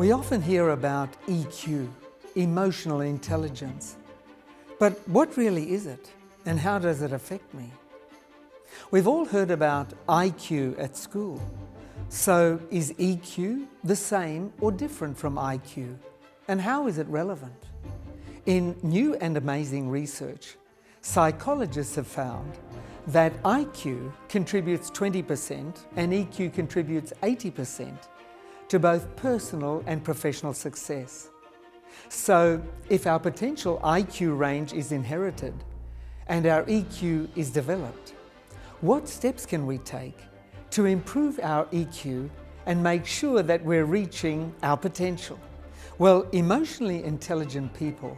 We often hear about EQ, emotional intelligence. But what really is it, and how does it affect me? We've all heard about IQ at school. So is EQ the same or different from IQ? And how is it relevant? In new and amazing research, psychologists have found that IQ contributes 20% and EQ contributes 80% to both personal and professional success. So if our potential IQ range is inherited and our EQ is developed, what steps can we take to improve our EQ and make sure that we're reaching our potential? Well, emotionally intelligent people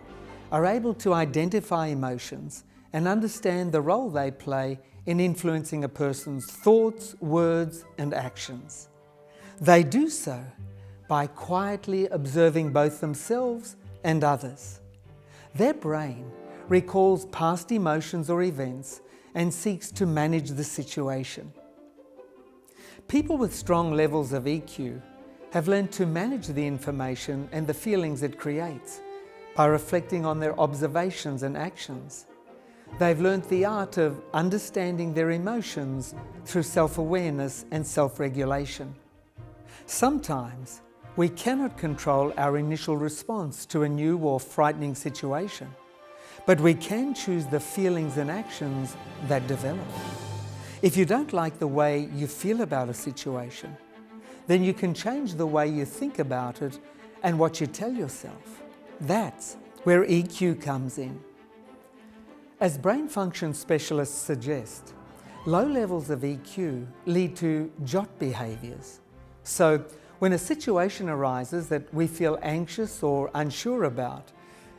are able to identify emotions and understand the role they play in influencing a person's thoughts, words, and actions. They do so by quietly observing both themselves and others. Their brain recalls past emotions or events and seeks to manage the situation. People with strong levels of EQ have learned to manage the information and the feelings it creates by reflecting on their observations and actions. They've learned the art of understanding their emotions through self-awareness and self-regulation. Sometimes we cannot control our initial response to a new or frightening situation, but we can choose the feelings and actions that develop. If you don't like the way you feel about a situation, then you can change the way you think about it and what you tell yourself. That's where EQ comes in. As brain function specialists suggest, low levels of EQ lead to jot behaviours. So when a situation arises that we feel anxious or unsure about,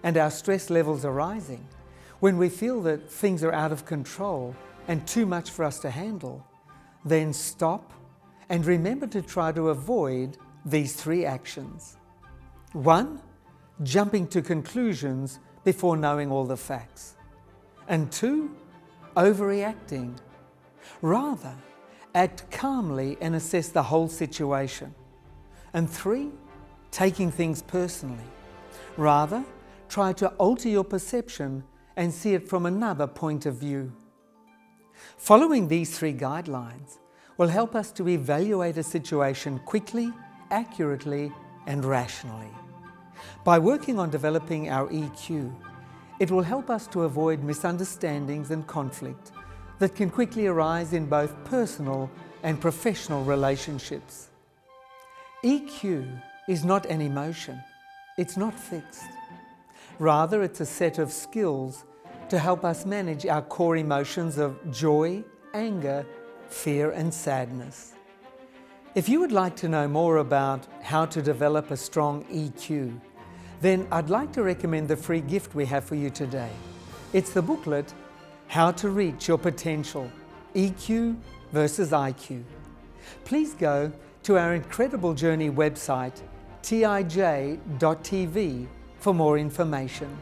and our stress levels are rising, when we feel that things are out of control and too much for us to handle, then stop and remember to try to avoid these three actions. 1. Jumping to conclusions before knowing all the facts. And 2. Overreacting. Rather, act calmly and assess the whole situation. And 3. Taking things personally. Rather, try to alter your perception and see it from another point of view. Following these 3 guidelines will help us to evaluate a situation quickly, accurately, and rationally. By working on developing our EQ, it will help us to avoid misunderstandings and conflict that can quickly arise in both personal and professional relationships. EQ is not an emotion. It's not fixed. Rather, it's a set of skills to help us manage our core emotions of joy, anger, fear, and sadness. If you would like to know more about how to develop a strong EQ, then I'd like to recommend the free gift we have for you today. It's the booklet, How to Reach Your Potential, EQ versus IQ. Please go to our Incredible Journey website, tij.tv, for more information.